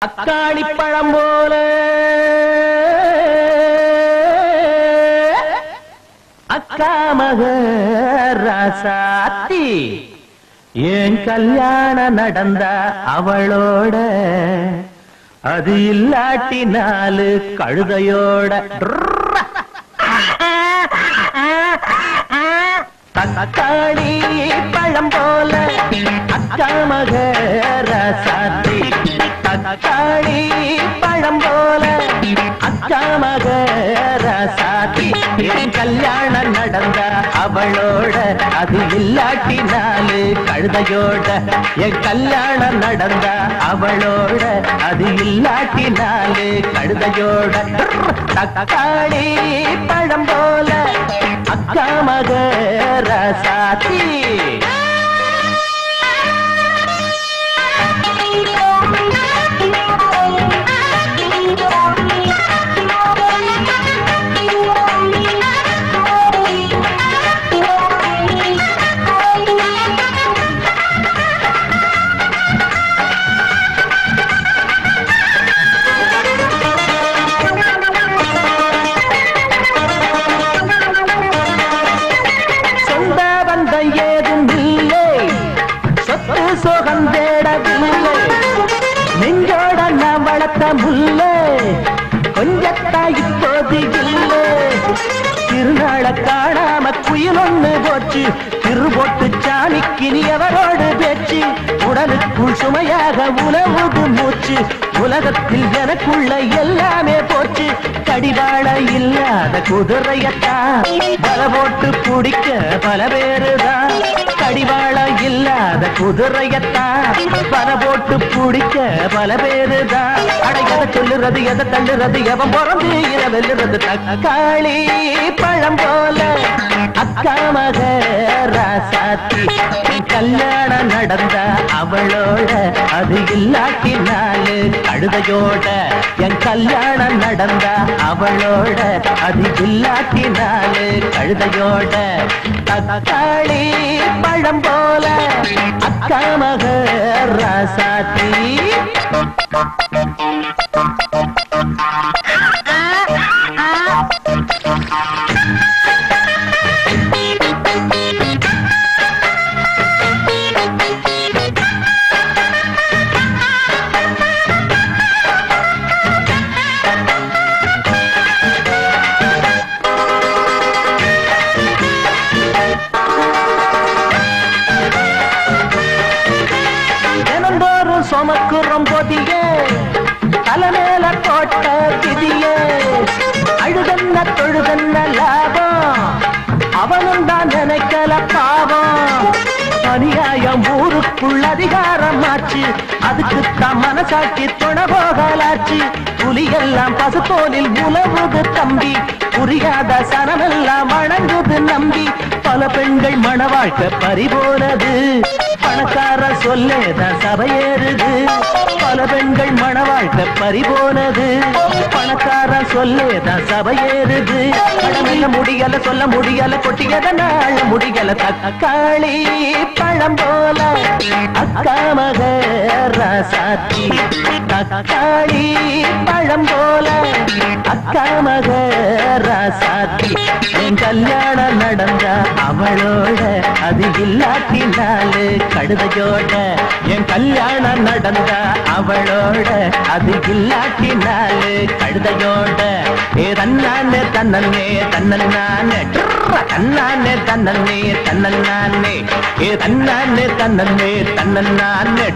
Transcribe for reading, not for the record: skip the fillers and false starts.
அக்காளி பழம் போல அக்கா மக ராசாத்தி ஏன் கல்யாணம் நடந்தா அவளோட அது இல்லாட்டி நாலு கழுதையோட தக்காளி பழம் போல அக்கா மக ராசாத்தி தக்காளி பழம் போல அக்கா மக ராசாத்தி என் கல்யாணம் நடந்த அவளோட அது இல்லாட்டி நாலு கழுதையோட என் கல்யாணம் நடந்த அவளோட அது இல்லாட்டி நாலு கழுதையோட தக்காளி பழம் போல அக்கா மக ராசாத்தி நெஞ்சோட நான் வளர்த்த முல்லை கொஞ்சத்தா இப்போது இல்லை திருநாள காணாம குயில் ஒண்ணு போச்சு திருபோட்டு சாணிக்கு நீ அவரோடு பேச்சு உடலுக்குள் சுமையாக உணவுது மூச்சு உலகத்தில் எனக்குள்ள எல்லாமே போச்சு கடிவாள இல்லாத குதிரையத்தான் பல போட்டு குடிக்க பல பேருதான் கடிவாள இல்லாத குதிரையத்தான் பல போட்டு குடிக்க பல பேருதான் அட எதை சொல்லுறது எதை தள்ளுறது எவன் பிறந்து இத வெல்லுறது தக்காளி பழம் போல அக்கா மக ராசாத்தி கல்யாணம் நடந்த அவளோட அது இல்லாட்டி நாலு கழுதையோட என் கல்யாணம் நடந்த அவளோட அது இல்லாட்டி நாலு கழுதையோட தக்காளி பழம் போல அக்கா மக ராசாத்தி சொமக்குறம் பொதியே தலைமேல கோட்ட திதியே அழுதன்ன தொழுதன்ன லாபம் அவனும் தான் நினைக்கல பாவம் அநியாயம் ஊருக்குள் அதிகாரம் ஆச்சு அதுக்குத்தான் மனசாட்சி தொண போகலாச்சு புலியெல்லாம் பசுத்தோலில் உழவுது தம்பி புரியாத சனமெல்லாம் வணங்குது நம்பி பல பெண்கள் மன வாழ்க்கை பறிபோனது பணக்கார சொல்லேதான் சபையேறுது பல பெண்கள் மன வாழ்க்கை பறிபோனது பணக்கார சொல்லேதான் சபையேறுது பணமில்ல முடியல சொல்ல முடியல கொட்டியதனால முடியல தக்காளி பழம் போல அக்கா மக ராசாத்தி தக்காளி பழம் போல அக்கா மக ராசாத்தி என் கல்யாணம் நடந்த அவளோட அது இல்லாட்டி நாலு கழுதையோட என் கல்யாணம் நடந்த அவளோட அது இல்லாட்டி நாலு கழுதையோட ஏ தன்னானே தன்னே தன்னே தன்னானே தன்னே தன்னே ஏ தன்னானே தன்னே தன்னே